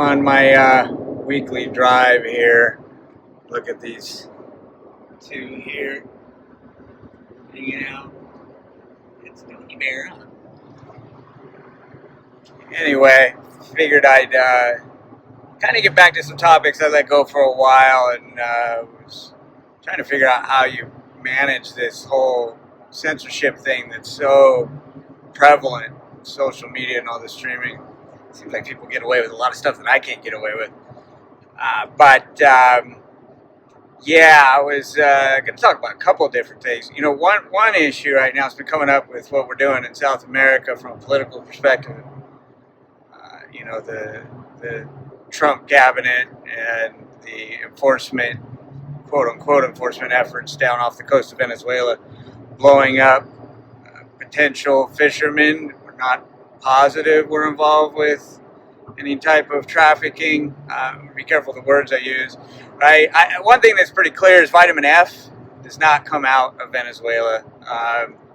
I'm on my weekly drive here. Look at these two here hanging out. It's Tony Bear, huh? Anyway, figured I'd kind of get back to some topics I let go for a while, and was trying to figure out how you manage this whole censorship thing that's so prevalent in social media and all the streaming. It seems like people get away with a lot of stuff that I can't get away with. Yeah, I was going to talk about a couple of different things. You know, one issue right now has been coming up with what we're doing in South America from a political perspective. You know, the Trump cabinet and the enforcement, quote unquote, enforcement efforts down off the coast of Venezuela, blowing up potential fishermen. We're not positive we're involved with any type of trafficking. Be careful the words I use. Right. One thing that's pretty clear is vitamin F does not come out of Venezuela.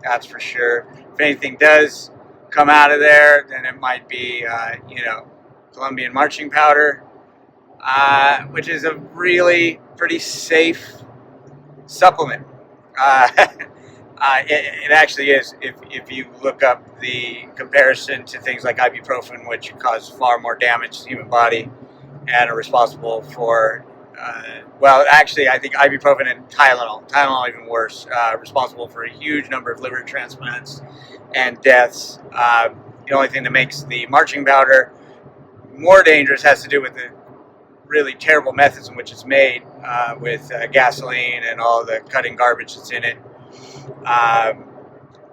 That's for sure. If anything does come out of there, then it might be, Colombian marching powder, which is a really pretty safe supplement. It actually is. If you look up the comparison to things like ibuprofen, which cause far more damage to the human body and are responsible for, actually, I think ibuprofen and Tylenol even worse, responsible for a huge number of liver transplants and deaths. The only thing that makes the marching powder more dangerous has to do with the really terrible methods in which it's made, with gasoline and all the cutting garbage that's in it.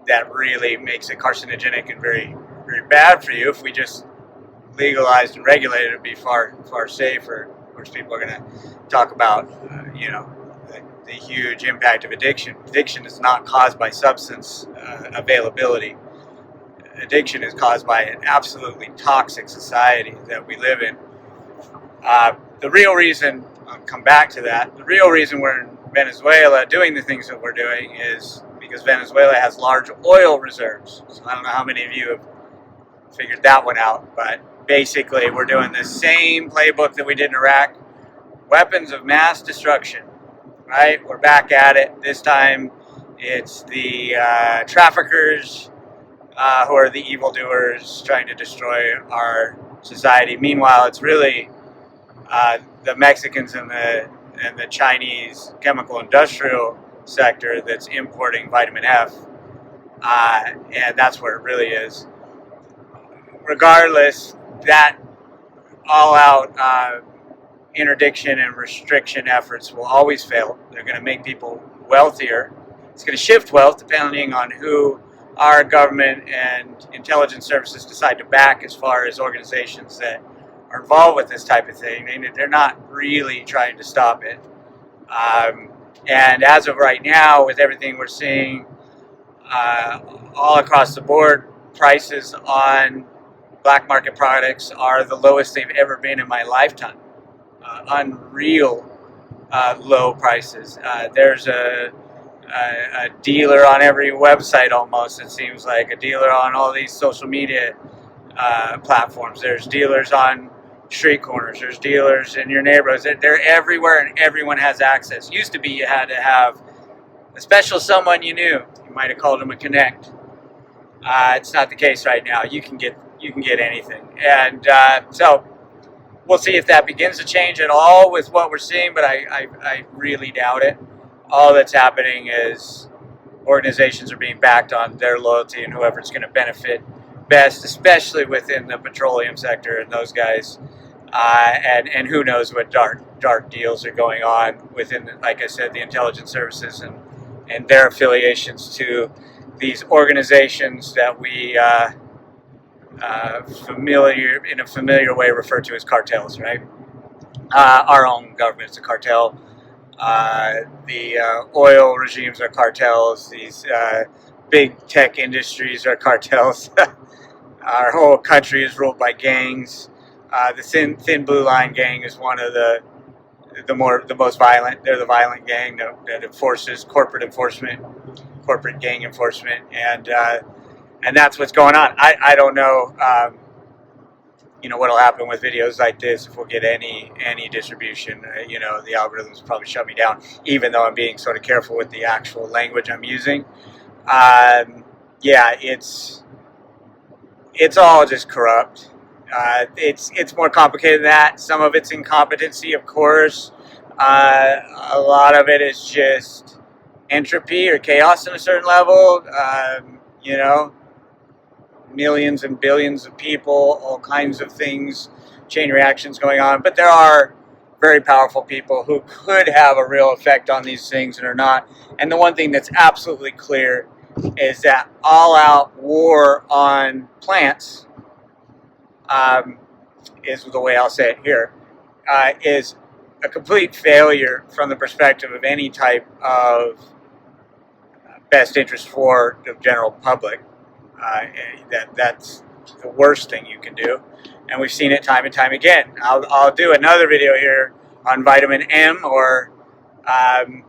That really makes it carcinogenic and very, very bad for you. If we just legalized and regulated, it would be far, far safer. Of course, people are going to talk about, the huge impact of addiction. Addiction is not caused by substance availability. Addiction is caused by an absolutely toxic society that we live in. The real reason, I'll come back to that, the real reason we're in Venezuela doing the things that we're doing is because Venezuela has large oil reserves. So I don't know how many of you have figured that one out, but basically we're doing the same playbook that we did in Iraq. Weapons of mass destruction, right? We're back at it. This time it's the traffickers who are the evildoers trying to destroy our society. Meanwhile, it's really the Mexicans and the Chinese chemical industrial sector that's importing vitamin F, and that's where it really is. Regardless, that all-out interdiction and restriction efforts will always fail. They're going to make people wealthier. It's going to shift wealth depending on who our government and intelligence services decide to back as far as organizations that are involved with this type of thing. They're not really trying to stop it. And as of right now, with everything we're seeing all across the board, prices on black market products are the lowest they've ever been in my lifetime. Unreal low prices. There's a dealer on every website almost, it seems like, a dealer on all these social media platforms. There's dealers on street corners. There's dealers in your neighborhoods. They're everywhere, and everyone has access. Used to be you had to have a special someone you knew. You might have called them a connect. It's not the case right now. You can get anything, and so we'll see if that begins to change at all with what we're seeing. But I really doubt it. All that's happening is organizations are being backed on their loyalty and whoever's going to benefit best, especially within the petroleum sector and those guys. And who knows what dark deals are going on within, like I said, the intelligence services and their affiliations to these organizations that we in a familiar way refer to as cartels, right? Our own government is a cartel. The oil regimes are cartels. These big tech industries are cartels. Our whole country is ruled by gangs. The Thin Blue Line gang is one of the most violent. They're the violent gang that enforces corporate gang enforcement, and that's what's going on. I don't know what'll happen with videos like this if we'll get any distribution. The algorithms probably shut me down, even though I'm being sort of careful with the actual language I'm using. Yeah, it's all just corrupt. It's more complicated than that. Some of it's incompetency, of course. A lot of it is just entropy or chaos on a certain level. Millions and billions of people, all kinds of things, chain reactions going on. But there are very powerful people who could have a real effect on these things and are not. And the one thing that's absolutely clear is that all-out war on plants, is the way I'll say it here, is a complete failure from the perspective of any type of best interest for the general public. That's the worst thing you can do, and we've seen it time and time again. I'll do another video here on vitamin M, or I'm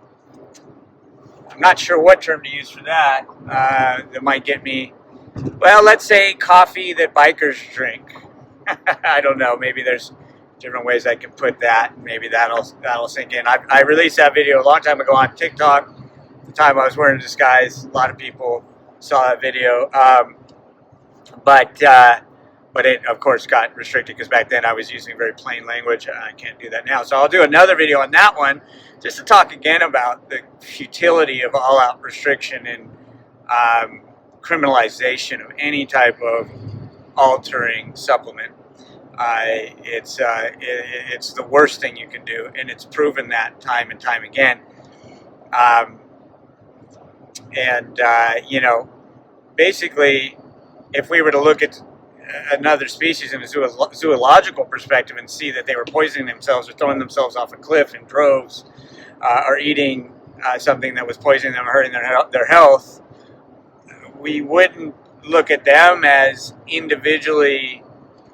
not sure what term to use for that. That might get me. Well, let's say coffee that bikers drink. I don't know. Maybe there's different ways I can put that. Maybe that'll sink in. I released that video a long time ago on TikTok. At the time I was wearing a disguise. A lot of people saw that video, but it of course got restricted because back then I was using very plain language. I can't do that now. So I'll do another video on that one, just to talk again about the futility of all-out restriction and criminalization of any type of altering supplement. It's the worst thing you can do, and it's proven that time and time again. Basically, if we were to look at another species in a zoological perspective and see that they were poisoning themselves or throwing themselves off a cliff in droves, or eating something that was poisoning them or hurting their health, we wouldn't look at them as individually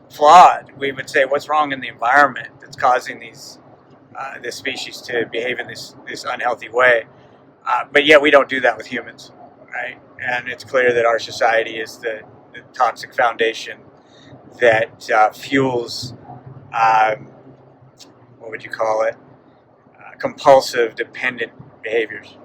flawed. We would say, what's wrong in the environment that's causing this species to behave in this unhealthy way? But yet we don't do that with humans, right? And it's clear that our society is the toxic foundation that fuels, what would you call it, compulsive, dependent behaviors.